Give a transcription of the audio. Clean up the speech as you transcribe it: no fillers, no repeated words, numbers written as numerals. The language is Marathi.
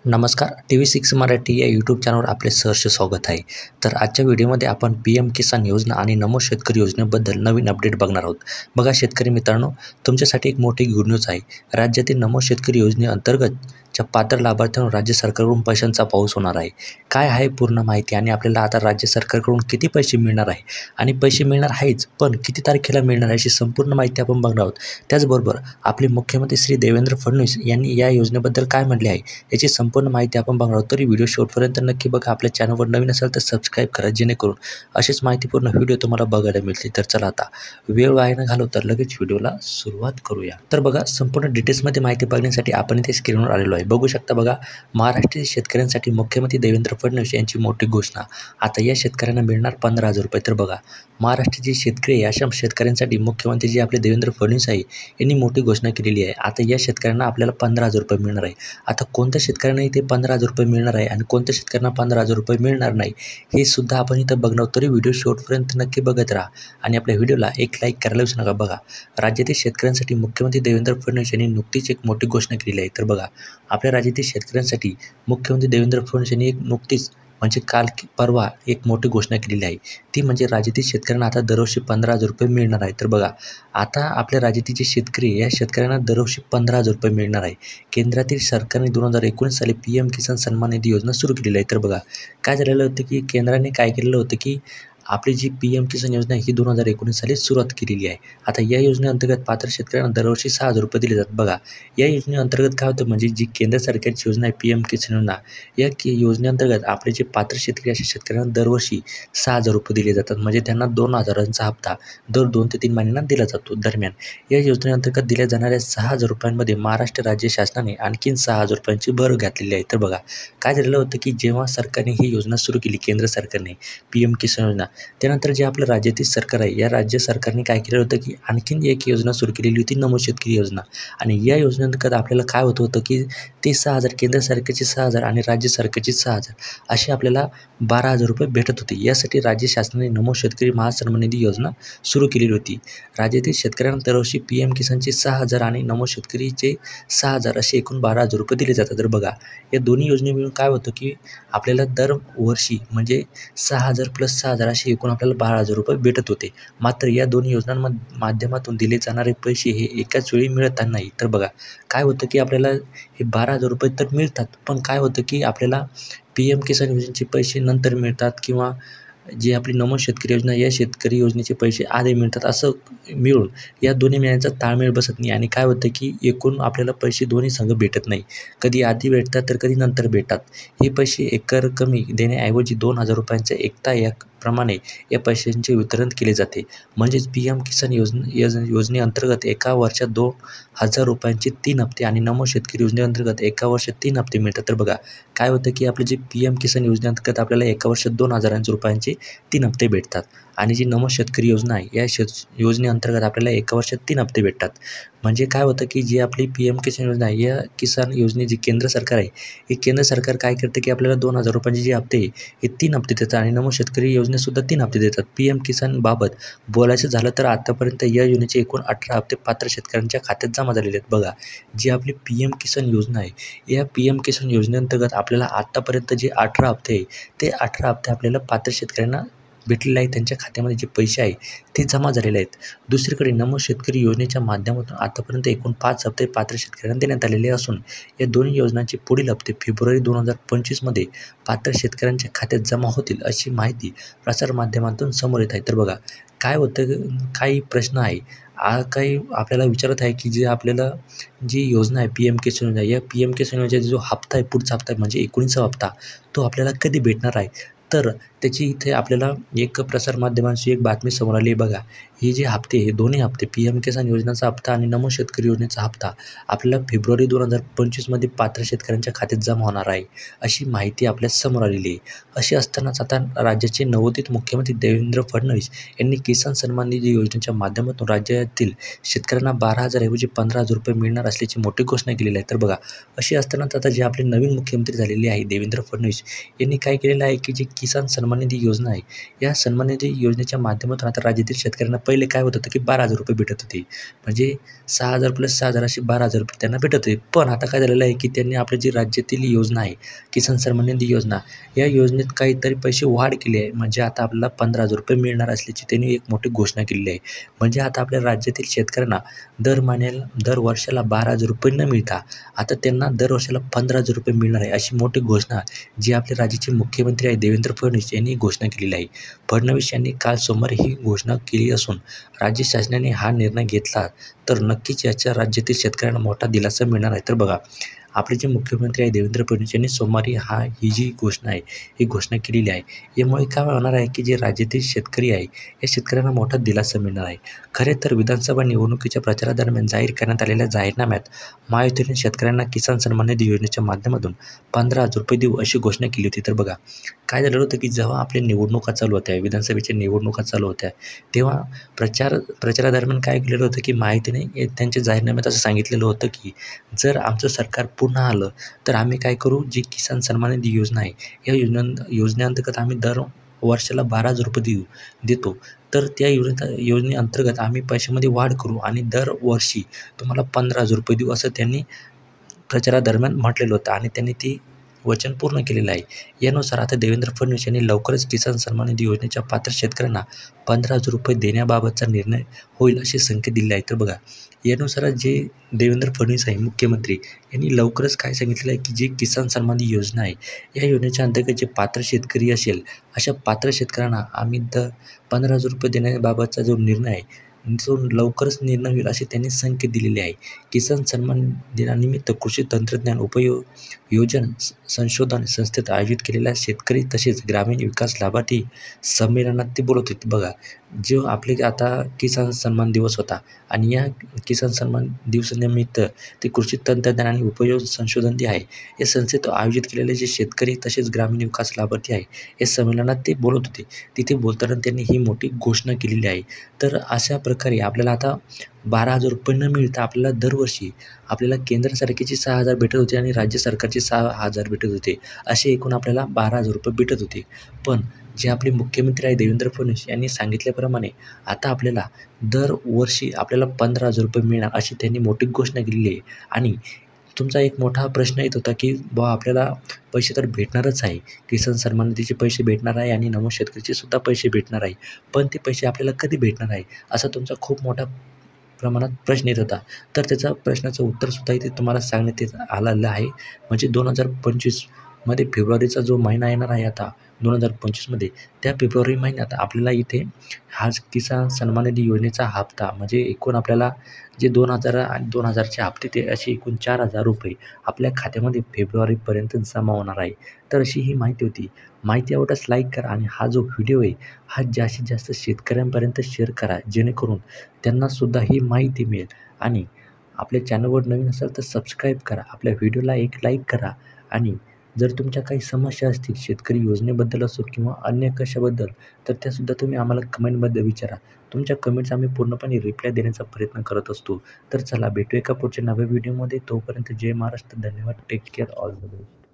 नमस्कार. TV6 मराठी या यूट्यूब चॅनलवर आपले सहर्ष स्वागत आहे. तर आजच्या व्हिडिओमध्ये आपण PM किसान योजना आणि नमो शेतकरी योजनेबद्दल नवीन अपडेट बघणार आहोत. बघा शेतकरी मित्रांनो, तुमच्यासाठी एक मोठी गुड न्यूज आहे. राज्यातील नमो शेतकरी योजनेअंतर्गतच्या पात्र लाभार्थ्यांवर राज्य सरकारकडून पैशांचा पाऊस होणार आहे. काय आहे पूर्ण माहिती आणि आपल्याला आता राज्य सरकारकडून किती पैसे मिळणार आहे आणि पैसे मिळणार आहेच, पण किती तारखेला मिळणार आहे अशी संपूर्ण माहिती आपण बघणार आहोत. त्याचबरोबर आपले मुख्यमंत्री श्री देवेंद्र फडणवीस यांनी या योजनेबद्दल काय म्हटले आहे याची संपूर्ण माहिती आपण बघणार आहोत. तरी व्हिडिओ शेवटपर्यंत नक्की बघा. आपल्या चॅनलवर नवीन असाल तर सबस्क्राईब करा, जेणेकरून अशीच माहितीपूर्ण व्हिडिओ तुम्हाला बघायला मिळतील. तर चला आता वेळ वाया न घालवता लगेच व्हिडिओला सुरुवात करूया. तर बघा, संपूर्ण डिटेल्समध्ये माहिती बघण्यासाठी आपण इथे स्क्रीनवर आलेलो आहे. बघू शकता बघा, महाराष्ट्रातील शेतकऱ्यांसाठी मुख्यमंत्री देवेंद्र फडणवीस यांची मोठी घोषणा. आता या शेतकऱ्यांना मिळणार 15,000 रुपये. तर बघा, महाराष्ट्राचे शेतकरी अशा शेतकऱ्यांसाठी मुख्यमंत्री जे आपले देवेंद्र फडणवीस आहे यांनी मोठी घोषणा केलेली आहे. आता या शेतकऱ्यांना आपल्याला 15,000 रुपये मिळणार आहे. आता कोणत्या शेतकऱ्यांना इथे 15,000 रुपये मिळणार आहे आणि कोणत्या शेतकऱ्यांना 15,000 रुपये मिळणार नाही हे सुद्धा आपण इथं बघणार. तरी व्हिडिओ शेवटपर्यंत नक्की बघत राहा आणि आपल्या व्हिडिओला एक लाईक करायला विसरू नका. बघा, राज्यातील शेतकऱ्यांसाठी मुख्यमंत्री देवेंद्र फडणवीस यांनी नुकतीच एक मोठी घोषणा केलेली आहे. तर बघा, आपल्या राज्यातील शेतकऱ्यांसाठी मुख्यमंत्री देवेंद्र फडणवीस यांनी एक नुकतीच म्हणजे परवा एक मोठी घोषणा केलेली आहे. ती म्हणजे राज्यातील शेतकऱ्यांना आता दरवर्षी 15,000 रुपये मिळणार आहे. तर बघा, आता आपल्या राज्यातील जे शेतकरी या शेतकऱ्यांना दरवर्षी 15,000 रुपये मिळणार आहे. केंद्रातील सरकारने 2019 साली PM किसान सन्मान निधी योजना सुरू केलेली आहे. तर बघा, काय झालेलं होतं की केंद्राने काय केलेलं होतं की आपली जी PM किसान योजना आहे ही 2019 साली सुरुवात केलेली आहे. आता या योजनेअंतर्गत पात्र शेतकऱ्यांना दरवर्षी 6,000 रुपये दिले जातात. बघा, या योजनेअंतर्गत काय होतं म्हणजे जी केंद्र सरकारची योजना आहे PM किसान योजना, या योजनेअंतर्गत आपले जे पात्र शेतकरी अशा शेतकऱ्यांना दरवर्षी 6,000 रुपये दिले जातात. म्हणजे त्यांना 2,000चा हप्ता दर 2 ते 3 महिन्यांना दिला जातो. दरम्यान या योजनेअंतर्गत दिल्या जाणाऱ्या 6,000 रुपयांमध्ये महाराष्ट्र राज्य शासनाने आणखीन 6,000 रुपयांची भर घातलेली आहे. तर बघा, काय झालेलं होतं की जेव्हा सरकारने ही योजना सुरू केली, केंद्र सरकारने PM किसान योजना, त्यानंतर जे आपलं राज्यातील सरकार आहे या राज्य सरकारने काय केलं होतं की आणखीन एक योजना सुरू केलेली होती, नमो शेतकरी योजना. आणि या योजनेअंतर्गत आपल्याला काय होत होतं की ते 6,000 केंद्र सरकारचे 6,000 आणि राज्य सरकारचे 6,000 असे आपल्याला 12,000 रुपये भेटत होते. यासाठी राज्य शासनाने नमो शेतकरी महासन्मान निधी योजना सुरू केलेली होती. राज्यातील शेतकऱ्यांना दरवर्षी PM किसानचे 6,000 आणि नमो शेतकरीचे 6,000 असे एकूण 12,000 रुपये दिले जातात. तर बघा, या दोन्ही योजने मिळून काय होतं की आपल्याला दरवर्षी म्हणजे 6,000 प्लस 6,000 असे एकूण आपल्याला 12,000 रुपये भेटत होते. मात्र या दोन्ही माध्यमातून दिले जाणारे पैसे हे एकाच वेळी मिळत नाही. तर बघा, काय होतं की आपल्याला हे 12,000 रुपये तर मिळतात, पण काय होतं की आपल्याला PM किसान योजनेचे पैसे नंतर मिळतात किंवा जी आपली नमो शेतकरी योजना या शेतकरी योजनेचे पैसे आधी मिळतात. असं मिळून या दोन्ही मिळण्याचा ताळमेळ बसत नाही आणि काय होतं की एकूण आपल्याला पैसे दोन्ही संघ भेटत नाही. कधी आधी भेटतात तर कधी नंतर भेटतात. हे पैसे एकरकमी देण्याऐवजी 2,000 रुपयांच्या एकता या प्रमाणे या पैशांचे वितरण केले जाते. म्हणजेच PM किसान योजनेअंतर्गत एका वर्षात 2,000 रुपयांचे 3 हप्ते आणि नमो शेतकरी योजनेअंतर्गत एका वर्षात 3 हप्ते मिळतात. तर बघा, काय होतं की आपले जे PM किसान योजनेअंतर्गत आपल्याला एका वर्षात 2,000 रुपयांचे 3 हप्ते भेटतात आणि जी नमो शेतकरी योजना आहे या योजनेअंतर्गत आपल्याला एका वर्षात 3 हप्ते भेटतात. म्हणजे काय होतं की जी आपली PM किसान योजना आहे या किसान योजने जी केंद्र सरकार आहे, हे केंद्र सरकार काय करतं की आपल्याला 2,000 रुपयांचे जे हप्ते आहे हे 3 हप्ते देतात आणि नमो शेतकरी योजनेसुद्धा 3 हप्ते देतात. PM किसानबाबत बोलायचं झालं तर आतापर्यंत या योजनेचे एकूण 18 हप्ते पात्र शेतकऱ्यांच्या खात्यात जमा झालेले आहेत. बघा, जी आपली PM किसान योजना आहे या PM किसान योजनेअंतर्गत आपल्याला आत्तापर्यंत जे 18 हप्ते आहे ते 18 हप्ते आपल्याला पात्र शेतकऱ्यांना भेटलेले आहे. त्यांच्या खात्यामध्ये जे पैसे आहे ते जमा झालेले आहेत. दुसरीकडे नमो शेतकरी योजनेच्या माध्यमातून आतापर्यंत एकूण 5 हप्ते पात्र शेतकऱ्यांना देण्यात आलेले असून या दोन्ही योजनांचे पुढील हप्ते फेब्रुवारी 2025मध्ये पात्र शेतकऱ्यांच्या खात्यात जमा होतील अशी माहिती प्रसारमाध्यमातून समोर येत आहे. तर बघा, काय होतं, काही प्रश्न आहे काही आपल्याला विचारत आहे की जे आपल्याला जी योजना आहे PM किसान योजना, या PM किसान योजनेचा जो हप्ता आहे, पुढचा हप्ता आहे म्हणजे 19वा हप्ता, तो आपल्याला कधी भेटणार आहे. तर त्याची इथे आपल्याला एक प्रसारमाध्यमांची एक बातमी समोर आली आहे. बघा, हे जे हप्ते हे दोन्ही हप्ते PM किसान योजनेचा हप्ता आणि नमो शेतकरी योजनेचा हप्ता आपल्याला फेब्रुवारी 2025मध्ये पात्र शेतकऱ्यांच्या खात्यात जमा होणार आहे अशी माहिती आपल्या समोर आलेली आहे. अशी असतानाच आता राज्याचे नवोदित मुख्यमंत्री देवेंद्र फडणवीस यांनी किसान सन्मान निधी योजनेच्या माध्यमातून राज्यातील शेतकऱ्यांना 12,000 ऐवजी 15,000 रुपये मिळणार असल्याची मोठी घोषणा केलेली आहे. तर बघा, अशी असतानाच आता जे आपले नवीन मुख्यमंत्री झालेले आहे देवेंद्र फडणवीस यांनी काय केलेलं आहे की जे किसान सन्मान निधी योजना आहे, या सन्मान निधी योजनेच्या माध्यमातून आता राज्यातील शेतकऱ्यांना पहिले काय होत होतं की 12,000 रुपये भेटत होते. म्हणजे 6,000 प्लस 6,000 असे 12,000 रुपये त्यांना भेटत होते. पण आता काय झालेलं आहे की त्यांनी आपली जी राज्यातील योजना आहे, किसान सन्मान निधी योजना, या योजनेत काहीतरी पैसे वाढ केली आहे. म्हणजे आता आपल्याला 15,000 रुपये मिळणार असल्याची त्यांनी एक मोठी घोषणा केलेली आहे. म्हणजे आता आपल्या राज्यातील शेतकऱ्यांना दर वर्षाला 12,000 रुपये न मिळता आता त्यांना दर वर्षाला 15,000 रुपये मिळणार आहे, अशी मोठी घोषणा जी आपल्या राज्याचे मुख्यमंत्री आहे देवेंद्र फडणवीस यांनी घोषणा केलेली आहे. फडणवीस यांनी काल सोमवारी ही घोषणा केली असून राज्य शासनाने हा निर्णय घेतला तर नक्कीच याच्या राज्यातील शेतकऱ्यांना मोठा दिलासा मिळणार आहे. तर बघा, आपले जे मुख्यमंत्री आहे देवेंद्र फडणवीस यांनी सोमवारी ही जी घोषणा आहे, ही घोषणा केलेली आहे. यामुळे काय होणार आहे की जे राज्यातील शेतकरी आहे, या शेतकऱ्यांना मोठा दिलासा मिळणार आहे. खरे तर विधानसभा निवडणुकीच्या प्रचारादरम्यान जाहीर करण्यात आलेल्या जाहीरनाम्यात महायुतीने शेतकऱ्यांना किसान सन्मान निधी योजनेच्या माध्यमातून 15,000 रुपये देऊ अशी घोषणा केली होती. तर बघा, काय झालेलं होतं की जेव्हा आपल्या निवडणुका चालू होत्या, विधानसभेच्या निवडणुका चालू होत्या, तेव्हा प्रचारादरम्यान काय केलेलं होतं की महायुतीने त्यांच्या जाहीरनाम्यात असं सांगितलेलं होतं की जर आमचं सरकार पुन्हा आलं तर आम्ही काय करू, जी किसान सन्मान निधी योजना आहे, या योजनेअंतर्गत आम्ही दर वर्षाला 12,000 रुपये देतो. तर त्या योजनेअंतर्गत आम्ही पैशामध्ये वाढ करू आणि दरवर्षी तुम्हाला 15,000 रुपये देऊ, असं त्यांनी प्रचारादरम्यान म्हटलेलं होतं आणि त्यांनी ती वचन पूर्ण केलेलं आहे. यानुसार आता देवेंद्र फडणवीस यांनी लवकरच किसान सन्मान निधी योजनेच्या पात्र शेतकऱ्यांना 15,000 रुपये देण्याबाबतचा निर्णय होईल असे संकेत दिले आहेत. तर बघा, यानुसार जे देवेंद्र फडणवीस आहे मुख्यमंत्री, यांनी लवकरच काय सांगितलेलं आहे की जी किसान सन्मान निधी योजना आहे, या योजनेच्या अंतर्गत जे पात्र शेतकरी असेल, अशा पात्र शेतकऱ्यांना आम्ही 15,000 रुपये देण्याबाबतचा जो निर्णय आहे, जो लवकरच निर्णय होईल असे त्यांनी संकेत दिलेले आहे. किसान सन्मान दिनानिमित्त कृषी तंत्रज्ञान योजन संशोधन संस्थेत आयोजित केलेल्या शेतकरी तसेच ग्रामीण विकास लाभार्थी संमेलनात ते बोलत होते. बघा, जो आपले आता किसान सन्मान दिवस होता आणि या किसान सन्मान दिवसानिमित्त ते कृषी तंत्रज्ञान आणि उपयोग संशोधन जे आहे, या संस्थेत आयोजित केलेले जे शेतकरी तसेच ग्रामीण विकास लाभार्थी आहे, या संमेलनात ते बोलत होते. तिथे बोलताना त्यांनी ही मोठी घोषणा केलेली आहे. तर अशा प्रकारे आपल्याला आता 12,000 रुपये न मिळता आपल्याला दरवर्षी आपल्याला केंद्र सरकारची 6,000 भेटत होते आणि राज्य सरकारचे 6,000 भेटत होते. असे एकूण आपल्याला 12,000 रुपये भेटत होते. पण जे आपले मुख्यमंत्री आहे देवेंद्र फडणवीस यांनी सांगितल्याप्रमाणे आता आपल्याला दरवर्षी आपल्याला 15,000 रुपये मिळणार अशी त्यांनी मोठी घोषणा केलेली आहे. आणि तुमचा एक मोठा प्रश्न येत होता की बुवा आपल्याला पैसे तर भेटणारच आहे, किसान सन्मान निधीचे पैसे भेटणार आहे आणि नमो शेतकरीचे सुद्धा पैसे भेटणार आहे. पण ते पैसे आपल्याला कधी भेटणार आहे, असा तुमचा खूप मोठा प्रमाणात प्रश्न येत होता. तर त्याचा प्रश्नाचं उत्तरसुद्धा इथे तुम्हाला सांगण्यात आलेलं आहे. म्हणजे 2025मध्ये फेब्रुवारीचा जो महिना येणार आहे आता 2025मध्ये, त्या फेब्रुवारी महिन्यात आपल्याला इथे हा किसान सन्मान निधी योजनेचा हप्ता म्हणजे एकूण आपल्याला जे 2,000 आणि 2,000चे हप्ते ते असे एकूण 4,000 रुपये आपल्या खात्यामध्ये फेब्रुवारीपर्यंत जमा होणार आहे. तर अशी ही माहिती होती. माहिती आवडल्यास लाईक करा आणि हा जो व्हिडिओ आहे, हा जास्तीत जास्त शेतकऱ्यांपर्यंत शेअर करा, जेणेकरून त्यांनासुद्धा ही माहिती मिळेल. आणि आपल्या चॅनलवर नवीन असाल तर सबस्क्राईब करा, आपल्या व्हिडिओला एक लाईक करा. आणि जर तुमच्या काही समस्या असतील शेतकरी योजनेबद्दल असो किंवा अन्य कशाबद्दल, तर त्यासुद्धा तुम्ही आम्हाला कमेंटमध्ये विचारा. तुमच्या कमेंट्स आम्ही पूर्णपणे रिप्लाय देण्याचा प्रयत्न करत असतो. तर चला भेटू एका पुढच्या नव्या व्हिडिओमध्ये. तोपर्यंत जय महाराष्ट्र, धन्यवाद, take care, all the best.